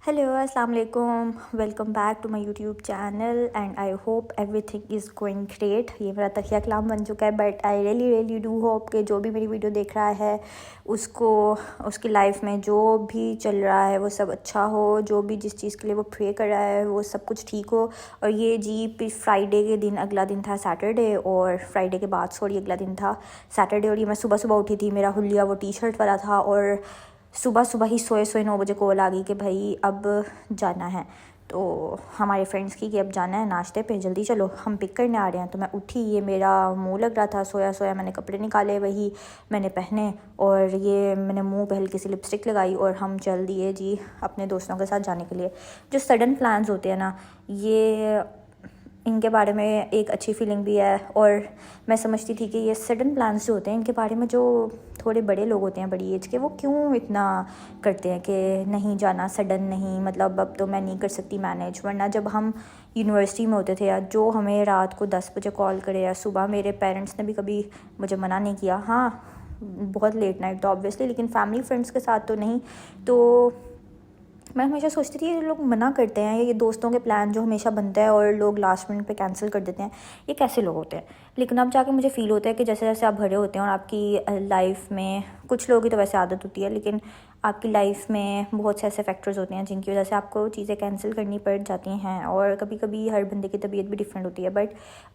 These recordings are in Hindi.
हेलो अस्सलाम वालेकुम, welcome back to my YouTube channel and I hope everything is going great. ये मेरा तकिया कलाम बन चुका है, but I really do hope कि जो भी मेरी वीडियो देख रहा है उसको उसकी लाइफ में जो भी चल रहा है वो सब अच्छा हो, जो भी जिस चीज़ के लिए वो प्रे कर रहा है वो सब कुछ ठीक हो। और ये जी फ्राइडे के दिन अगला दिन था सैटरडे, और फ्राइडे के बाद सॉरी अगला दिन था सैटरडे। और ये मैं सुबह उठी थी, मेरा हुलिया वो टी शर्ट वाला था, और सुबह ही सोए 9 बजे कॉल आ गई कि भाई अब जाना है। तो हमारे फ्रेंड्स की कि अब जाना है नाश्ते पे, जल्दी चलो हम पिक करने आ रहे हैं। तो मैं उठी, ये मेरा मुंह लग रहा था सोया, मैंने कपड़े निकाले, वही मैंने पहने, और ये मैंने मुंह पे हल्की सी लिपस्टिक लगाई, और हम चल दिए जी अपने दोस्तों के साथ जाने के लिए। जो सडन प्लान्स होते हैं ना, ये इनके बारे में एक अच्छी फीलिंग भी है। और मैं समझती थी कि ये सडन प्लान्स जो होते हैं इनके बारे में जो थोड़े बड़े लोग होते हैं बड़ी एज के, वो क्यों इतना करते हैं कि नहीं जाना, सडन नहीं, मतलब अब तो मैं नहीं कर सकती मैनेज। वरना जब हम यूनिवर्सिटी में होते थे या जो हमें रात को 10 बजे कॉल करे या सुबह, मेरे पेरेंट्स ने भी कभी मुझे मना नहीं किया। हाँ, बहुत लेट नाइट तो ऑब्वियसली, लेकिन फैमिली फ्रेंड्स के साथ तो नहीं। तो मैं हमेशा सोचती थी ये लोग मना करते हैं, ये दोस्तों के प्लान जो हमेशा बनता है और लोग लास्ट मिनट पे कैंसिल कर देते हैं, ये कैसे लोग होते हैं। लेकिन अब जाके मुझे फ़ील होता है कि जैसे जैसे आप बड़े होते हैं और आपकी लाइफ में, कुछ लोगों की तो वैसे आदत होती है, लेकिन आपकी लाइफ में बहुत से ऐसे फैक्टर्स होते हैं जिनकी वजह से आपको चीज़ें कैंसिल करनी पड़ जाती हैं। और कभी कभी हर बंदे की तबीयत भी डिफरेंट होती है, बट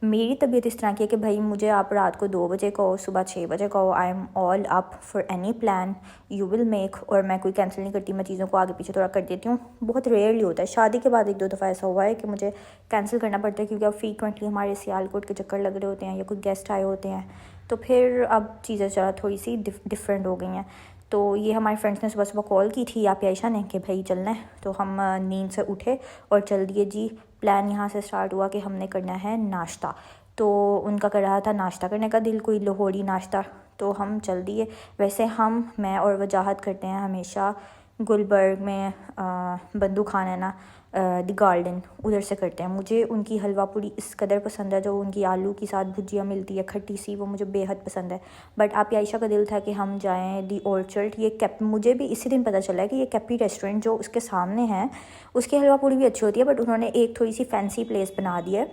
मेरी तबीयत इस तरह की है कि भाई मुझे आप रात को 2 बजे कहो, सुबह 6 बजे कहो, I am all up for any plan you will make. और मैं कोई कैंसिल नहीं करती, मैं चीज़ों को आगे पीछे थोड़ा कर देती हूँ। बहुत रेयरली होता है, शादी के बाद 1-2 दफ़ा ऐसा हुआ है कि मुझे कैंसिल करना पड़ता है, क्योंकि अब फ्रीक्वेंटली हमारे सियालकोट के चक्कर लग रहे होते हैं या कोई गेस्ट आए होते हैं, तो फिर अब चीज़ें ज़रा थोड़ी सी डिफरेंट हो गई हैं। तो ये हमारे फ्रेंड्स ने सुबह कॉल की थी आप आयशा ने कि भाई चलना है। तो हम नींद से उठे और चल दिए जी। प्लान यहाँ से स्टार्ट हुआ कि हमने करना है नाश्ता। तो उनका कर रहा था नाश्ता करने का दिल, कोई लाहौरी नाश्ता, तो हम चल दिए। वैसे मैं और वजाहत करते हैं हमेशा गुलबर्ग में बंदू खान है ना, द गार्डन, उधर से करते हैं। मुझे उनकी हलवा पूरी इस कदर पसंद है, जो उनकी आलू के साथ भुजिया मिलती है खट्टी सी, वो मुझे बेहद पसंद है। बट आप आयशा का दिल था कि हम जाएं दी ऑर्चर्ड। ये मुझे भी इसी दिन पता चला है कि ये कैपी रेस्टोरेंट जो उसके सामने है, उसकी हलवा पूरी भी अच्छी होती है, बट उन्होंने एक थोड़ी सी फैंसी प्लेस बना दी है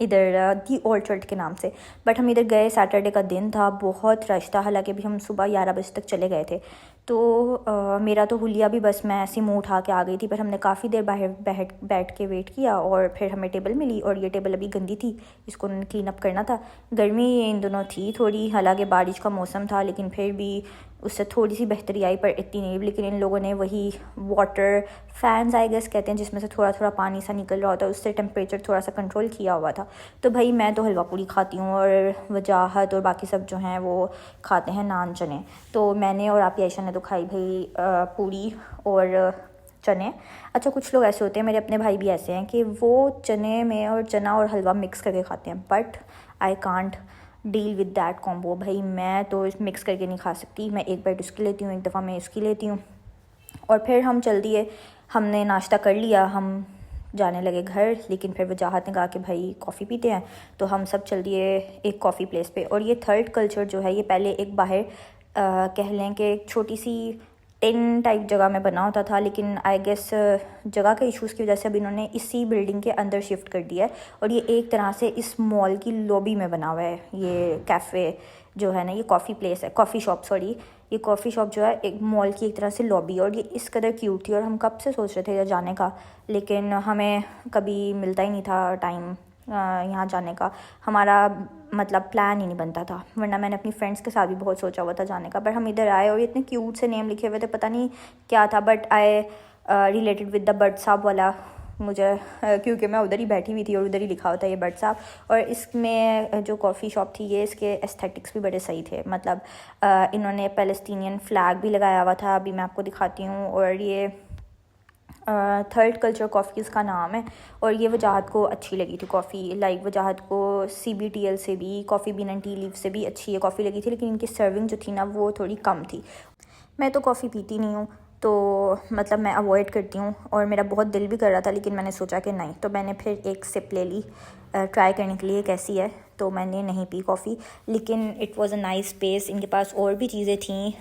इधर दी ऑर्चर्ड के नाम से। बट हम इधर गए, सैटरडे का दिन था, बहुत रश था, हालांकि भी हम सुबह 11 बजे तक चले गए थे। तो मेरा तो हुलिया भी बस मैं ऐसे मुँह उठा के आ गई थी, पर हमने काफ़ी देर बाहर बैठ के वेट किया, और फिर हमें टेबल मिली। और ये टेबल अभी गंदी थी, इसको क्लीन अप करना था। गर्मी इन दोनों थी थोड़ी, हालांकि बारिश का मौसम था, लेकिन फिर भी उससे थोड़ी सी बेहतरी आई, पर इतनी नहीं। लेकिन इन लोगों ने वही वाटर फैंस आई गेस कहते हैं, जिसमें से थोड़ा पानी सा निकल रहा होता है, उससे टेम्परेचर थोड़ा सा कंट्रोल किया हुआ था। तो भाई मैं तो हलवा पूरी खाती हूँ, और वजाहत और बाकी सब जो हैं वो खाते हैं नान चने। तो मैंने और आप आयशा ने तो खाई भाई पूरी और चने। अच्छा, कुछ लोग ऐसे होते हैं, मेरे अपने भाई भी ऐसे हैं कि वो चने में और चना और हलवा मिक्स करके खाते हैं, but I can't deal with that combo. भाई मैं तो मिक्स करके नहीं खा सकती, मैं एक बाइट उसकी लेती हूँ, एक दफ़ा मैं इसकी लेती हूँ। और फिर हम चल दिए, हमने नाश्ता कर लिया, हम जाने लगे घर। लेकिन फिर वजाहत ने कहा कि भाई कॉफ़ी पीते हैं, तो हम सब चल दिए एक कॉफ़ी प्लेस पे। और ये थर्ड कल्चर जो है, ये पहले एक बाहर कह लें कि एक छोटी सी टेन टाइप जगह में बना होता था, लेकिन आई गेस जगह के इश्यूज़ की वजह से अब इन्होंने इसी बिल्डिंग के अंदर शिफ्ट कर दिया है। और ये एक तरह से इस मॉल की लॉबी में बना हुआ है। ये कैफ़े जो है ना, ये कॉफ़ी प्लेस है, कॉफ़ी शॉप सॉरी, ये कॉफ़ी शॉप जो है एक मॉल की एक तरह से लॉबी। और ये इस कदर क्यूट थी, और हम कब से सोच रहे थे जाने का, लेकिन हमें कभी मिलता ही नहीं था टाइम यहाँ जाने का। हमारा मतलब प्लान ही नहीं बनता था, वरना मैंने अपनी फ्रेंड्स के साथ भी बहुत सोचा हुआ था जाने का। पर हम इधर आए और ये इतने क्यूट से नेम लिखे हुए थे, पता नहीं क्या था, but I related with the bird साहब वाला मुझे क्योंकि मैं उधर ही बैठी हुई थी और उधर ही लिखा होता है ये बर्ड साहब। और इसमें जो कॉफ़ी शॉप थी, ये इसके एस्थेटिक्स भी बड़े सही थे, मतलब इन्होंने पैलेस्टीनियन फ्लैग भी लगाया हुआ था, अभी मैं आपको दिखाती हूँ। और ये थर्ड कल्चर कॉफ़ी इसका नाम है। और ये वजाहत को अच्छी लगी थी कॉफ़ी, लाइक वजाहत को CBTL से भी, coffee been and T leave से भी अच्छी है कॉफ़ी लगी थी, लेकिन इनकी सर्विंग जो थी ना वो थोड़ी कम थी। मैं तो कॉफ़ी पीती नहीं हूँ, तो मतलब मैं अवॉइड करती हूँ, और मेरा बहुत दिल भी कर रहा था, लेकिन मैंने सोचा कि नहीं, तो मैंने फिर एक सिप ले ली ट्राई करने के लिए कैसी है। तो मैंने नहीं पी कॉफ़ी, लेकिन it was a nice space. इनके पास और भी चीज़ें थीं।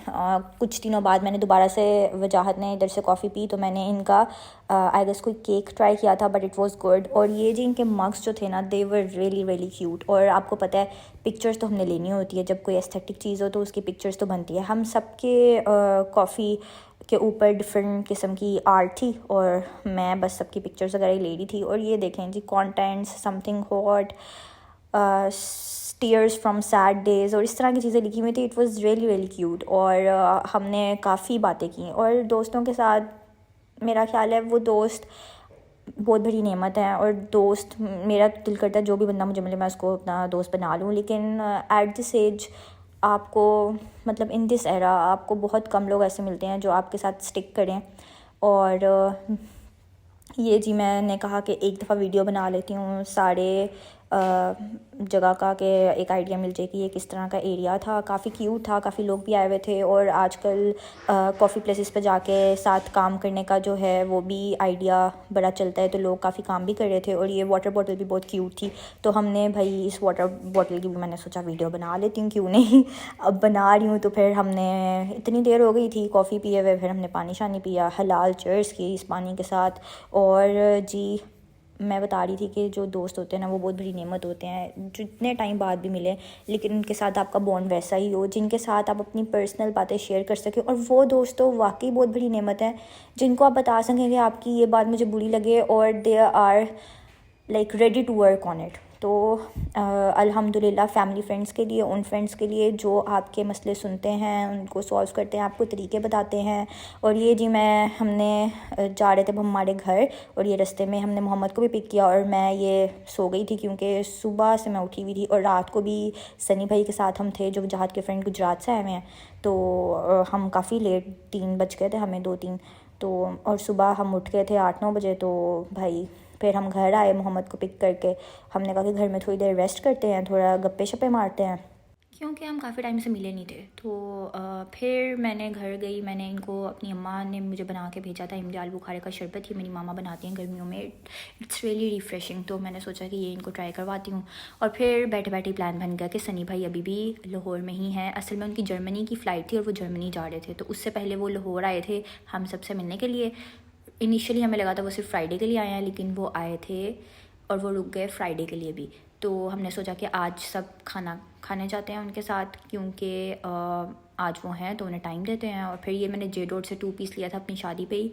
कुछ दिनों बाद मैंने दोबारा से वजाहत ने इधर से कॉफ़ी पी, तो मैंने इनका आई गेस कोई केक ट्राई किया था, बट इट वाज़ गुड। और ये जी इनके मग्स जो थे ना, दे वर रियली रियली क्यूट। और आपको पता है पिक्चर्स तो हमने लेनी होती है, जब कोई एस्थेटिक चीज़ हो तो उसकी पिक्चर्स तो बनती है। हम सबके कॉफ़ी के ऊपर डिफरेंट किस्म की आर्ट थी और मैं बस सबकी पिक्चर्स वगैरह ले रही थी। और ये देखें जी, contents something hot, tears from sad days और इस तरह की चीज़ें लिखी हुई थी। It was really really cute. और हमने काफ़ी बातें की। और दोस्तों के साथ मेरा ख्याल है वो दोस्त बहुत बड़ी नेमत है। और दोस्त, मेरा दिल करता है जो भी बंदा मुझे मिले मैं उसको अपना दोस्त बना लूँ, लेकिन एट दिस एज आपको, मतलब इन दिस एरा, आपको बहुत कम लोग ऐसे मिलते हैं जो आपके साथ स्टिक करें। और ये जी मैंने कहा कि एक दफ़ा वीडियो बना लेती हूँ सारे जगह का, कि एक आइडिया मिल जाए कि ये किस तरह का एरिया था। काफ़ी क्यूट था, काफ़ी लोग भी आए हुए थे। और आजकल कॉफ़ी प्लेसेस पे जाके साथ काम करने का जो है वो भी आइडिया बड़ा चलता है, तो लोग काफ़ी काम भी कर रहे थे। और ये वाटर बॉटल भी बहुत क्यूट थी, तो हमने भाई इस वाटर बॉटल की भी मैंने सोचा वीडियो बना लेती हूँ, क्यों नहीं। अब बना रही हूँ तो फिर हमने, इतनी देर हो गई थी कॉफ़ी पिए हुए, फिर हमने पानी शानी पिया, हलाल चीयर्स की इस पानी के साथ। और जी मैं बता रही थी कि जो दोस्त होते हैं ना वो बहुत बड़ी नेमत होते हैं, जितने टाइम बाद भी मिले लेकिन उनके साथ आपका बॉन्ड वैसा ही हो, जिनके साथ आप अपनी पर्सनल बातें शेयर कर सकें। और वो दोस्त तो वाकई बहुत बड़ी नेमत है, जिनको आप बता सकें कि आपकी ये बात मुझे बुरी लगे और they are like ready to work on it. तो अल्हम्दुलिल्लाह फैमिली फ्रेंड्स के लिए, उन फ्रेंड्स के लिए जो आपके मसले सुनते हैं, उनको सॉल्व करते हैं, आपको तरीके बताते हैं। और ये जी हमने जा रहे थे हमारे घर, और ये रास्ते में हमने मोहम्मद को भी पिक किया और मैं ये सो गई थी क्योंकि सुबह से मैं उठी हुई थी। और रात को भी सनी भाई के साथ हम थे, जो जहाद के फ्रेंड गुजरात से आए हुए हैं। तो हम काफ़ी लेट 3 बज गए थे हमें, 2-3 तो। और सुबह हम उठ गए थे 8-9 बजे। तो भाई फिर हम घर आए मोहम्मद को पिक करके। हमने कहा कि घर में थोड़ी देर रेस्ट करते हैं, थोड़ा गप्पे शप्पे मारते हैं, क्योंकि हम काफ़ी टाइम से मिले नहीं थे। तो फिर मैंने घर गई, मैंने इनको, अपनी अम्मा ने मुझे बना के भेजा था इमली आलू बुखारे का शरबत। ये मेरी मामा बनाती हैं गर्मियों में, इट्स रियली रिफ़्रेशिंग। तो मैंने सोचा कि ये इनको ट्राई करवाती हूँ। और फिर बैठे बैठे प्लान बन गया कि सनी भाई अभी भी लाहौर में ही हैं। असल में उनकी जर्मनी की फ़्लाइट थी और वो जर्मनी जा रहे थे, तो उससे पहले वो लाहौर आए थे हम सबसे मिलने के लिए। इनिशियली हमें लगा था वो सिर्फ फ्राइडे के लिए आए हैं, लेकिन वो आए थे और वो रुक गए फ्राइडे के लिए भी। तो हमने सोचा कि आज सब खाना खाने जाते हैं उनके साथ, क्योंकि आज वो हैं तो उन्हें टाइम देते हैं। और फिर ये मैंने जे डॉट से 2 पीस लिया था अपनी शादी पे ही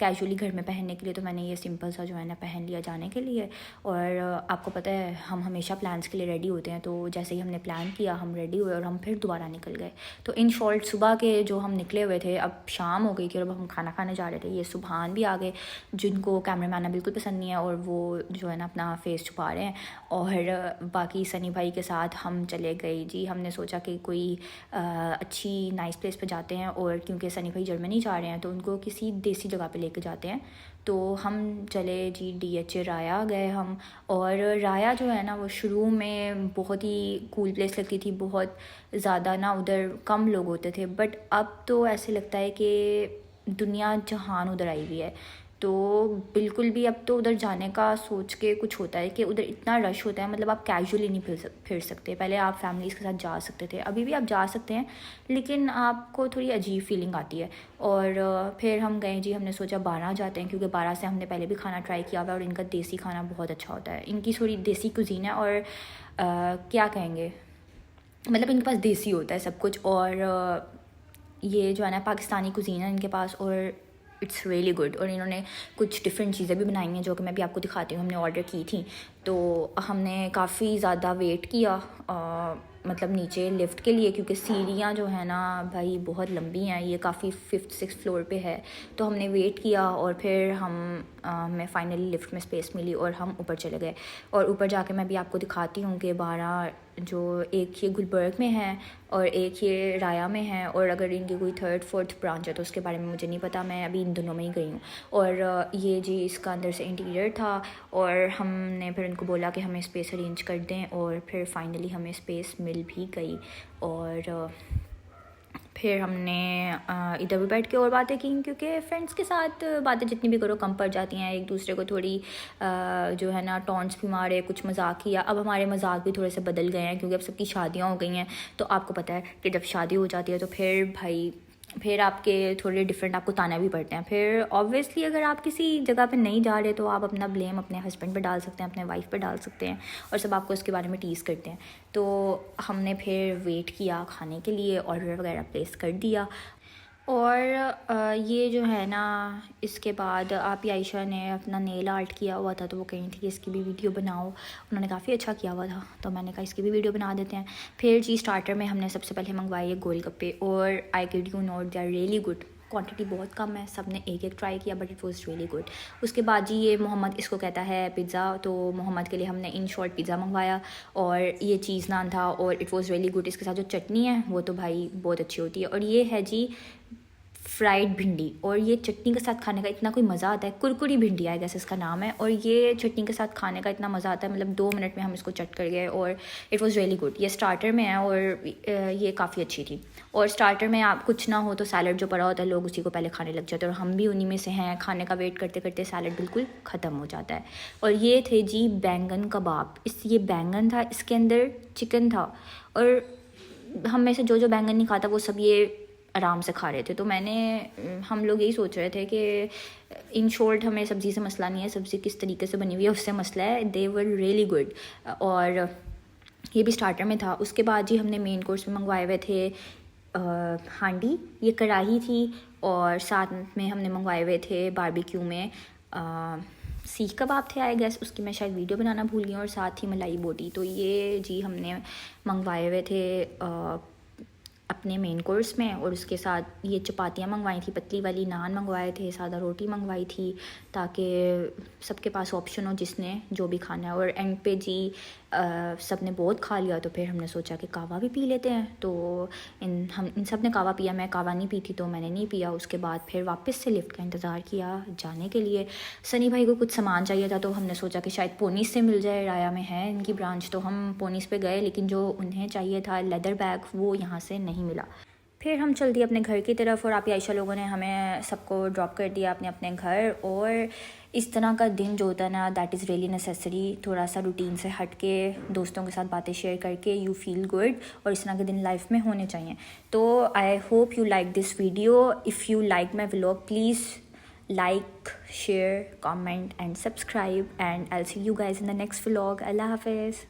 कैजुअली घर में पहनने के लिए, तो मैंने ये सिंपल सा जो है ना पहन लिया जाने के लिए। और आपको पता है हम हमेशा प्लान्स के लिए रेडी होते हैं, तो जैसे ही हमने प्लान किया हम रेडी हुए और हम फिर दोबारा निकल गए। तो इन शॉर्ट सुबह के जो हम निकले हुए थे, अब शाम हो गई थी और अब हम खाना खाने जा रहे थे। ये सुबहान भी आ गए, जिनको कैमरा मैन आना बिल्कुल पसंद नहीं है और वो जो है ना अपना फेस छुपा रहे हैं। और बाकी सनी भाई के साथ हम चले गए जी। हमने सोचा कि कोई अच्छी नाइस प्लेस पे जाते हैं, और क्योंकि सनी भाई जर्मनी जा रहे हैं तो उनको किसी देसी जगह पे लेके जाते हैं। तो हम चले जी DH राया गए हम। और राया जो है ना वो शुरू में बहुत ही कूल प्लेस लगती थी, बहुत ज़्यादा ना उधर कम लोग होते थे, बट अब तो ऐसे लगता है कि दुनिया जहान उधर आई हुई है। तो बिल्कुल भी अब तो उधर जाने का सोच के कुछ होता है कि उधर इतना रश होता है, मतलब आप कैजुअली नहीं फिर सकते। पहले आप फैमिलीज़ के साथ जा सकते थे, अभी भी आप जा सकते हैं, लेकिन आपको थोड़ी अजीब फीलिंग आती है। और फिर हम गए जी, हमने सोचा 12 जाते हैं, क्योंकि 12 से हमने पहले भी खाना ट्राई किया हुआ और इनका देसी खाना बहुत अच्छा होता है। इनकी थोड़ी देसी कुजीन है और क्या कहेंगे, मतलब इनके पास देसी होता है सब कुछ। और ये जो है ना पाकिस्तानी कुजीन है इनके पास, और इट्स रियली गुड। और इन्होंने कुछ डिफरेंट चीज़ें भी बनाई हैं जो कि मैं भी आपको दिखाती हूँ। हमने ऑर्डर की थी, तो हमने काफ़ी ज़्यादा वेट किया मतलब नीचे लिफ्ट के लिए, क्योंकि सीढ़ियाँ जो है ना भाई बहुत लंबी हैं, ये काफ़ी 5th-6th फ्लोर पे है। तो हमने वेट किया और फिर हमें फाइनली लिफ्ट में स्पेस मिली और हम ऊपर चले गए। और ऊपर जाके मैं भी आपको दिखाती हूँ कि 12 जो एक ये गुलबर्ग में है और एक ये राया में है, और अगर इनकी कोई 3rd-4th ब्रांच है तो उसके बारे में मुझे नहीं पता, मैं अभी इन दोनों में ही गई हूँ। और ये जी इसका अंदर से इंटीरियर था, और हमने फिर उनको बोला कि हमें स्पेस अरेंज कर दें, और फिर फाइनली हमें स्पेस मिल भी गई। और फिर हमने इधर भी बैठ के और बातें की, क्योंकि फ्रेंड्स के साथ बातें जितनी भी करो कम पड़ जाती हैं। एक दूसरे को थोड़ी जो है ना टॉन्ट्स भी मारे, कुछ मजाक किया। अब हमारे मजाक भी थोड़े से बदल गए हैं, क्योंकि अब सबकी शादियाँ हो गई हैं। तो आपको पता है कि जब शादी हो जाती है तो फिर आपके थोड़े डिफरेंट आपको ताने भी पड़ते हैं। फिर ऑब्वियसली अगर आप किसी जगह पे नहीं जा रहे तो आप अपना ब्लेम अपने हस्बैंड पे डाल सकते हैं, अपने वाइफ पे डाल सकते हैं, और सब आपको इसके बारे में टीज़ करते हैं। तो हमने फिर वेट किया खाने के लिए, ऑर्डर वगैरह प्लेस कर दिया। और ये जो है ना, इसके बाद आप आयशा ने अपना नेल आर्ट किया हुआ था, तो वो कही थी कि इसकी भी वीडियो बनाओ। उन्होंने काफ़ी अच्छा किया हुआ था, तो मैंने कहा इसकी भी वीडियो बना देते हैं। फिर जी स्टार्टर में हमने सबसे पहले मंगवाए गोलगप्पे, और I kid you not, they are really good. Quantity बहुत कम है, सब ने एक एक ट्राई किया, but it was really good. उसके बाद जी ये मोहम्मद इसको कहता है पिज़्ज़ा, तो मोहम्मद के लिए हमने इन शॉर्ट पिज़्ज़ा मंगवाया, और ये चीज़ नान था, और इट वाज रियली गुड। इसके साथ जो चटनी है वो तो भाई बहुत अच्छी होती है। और ये है जी फ्राइड भिंडी, और ये चटनी के साथ खाने का इतना कोई मज़ा आता है। कुरकुरी भिंडी आई गेस इसका नाम है, और ये चटनी के साथ खाने का इतना मज़ा आता है, मतलब 2 मिनट में हम इसको चट कर गए, और इट वाज रियली गुड। ये स्टार्टर में है, और ये काफ़ी अच्छी थी। और स्टार्टर में आप कुछ ना हो तो सैलड जो पड़ा होता है, लोग उसी को पहले खाने लग जाते हैं, और हम भी उन्हीं में से हैं। खाने का वेट करते करते सैलड बिल्कुल ख़त्म हो जाता है। और ये थे जी बैंगन कबाब। ये बैंगन था, इसके अंदर चिकन था, और हम में से जो बैंगन नहीं खाता वो सब ये आराम से खा रहे थे। तो हम लोग यही सोच रहे थे कि इन शॉर्ट हमें सब्ज़ी से मसला नहीं है, सब्ज़ी किस तरीके से बनी हुई है उससे मसला है। दे वर रियली गुड। और ये भी स्टार्टर में था। उसके बाद जी हमने मेन कोर्स में मंगवाए हुए थे हांडी, ये कढ़ाई थी, और साथ में हमने मंगवाए हुए थे बारबेक्यू में सीख कबाब थे आई गेस, उसकी मैं शायद वीडियो बनाना भूल गई, और साथ ही मलाई बोटी। तो ये जी हमने मंगवाए हुए थे अपने मेन कोर्स में। और उसके साथ ये चपातियाँ मंगवाई थी, पतली वाली नान मंगवाए थे, सादा रोटी मंगवाई थी, ताकि सबके पास ऑप्शन हो जिसने जो भी खाना है। और एंड पे जी सब ने बहुत खा लिया, तो फिर हमने सोचा कि कावा भी पी लेते हैं। तो इन सब ने कावा पिया, मैं कावा नहीं पी थी तो मैंने नहीं पिया। उसके बाद फिर वापस से लिफ्ट का इंतज़ार किया जाने के लिए। सनी भाई को कुछ सामान चाहिए था, तो हमने सोचा कि शायद पोनीस से मिल जाए, राया में है इनकी ब्रांच, तो हम पोनीस पे गए। लेकिन जो उन्हें चाहिए था लेदर बैग, वो यहाँ से नहीं मिला। फिर हम चल दिए अपने घर की तरफ, और आप आयशा लोगों ने हमें सबको ड्रॉप कर दिया अपने अपने घर। और इस तरह का दिन जो होता है ना, दैट इज़ रियली नेसेसरी। थोड़ा सा रूटीन से हट के दोस्तों के साथ बातें शेयर करके यू फील गुड, और इस तरह के दिन लाइफ में होने चाहिए। तो I hope you like this video. If you like my vlog, please like, share, comment and subscribe, and I'll see you guys in the next vlog. Allah Hafiz.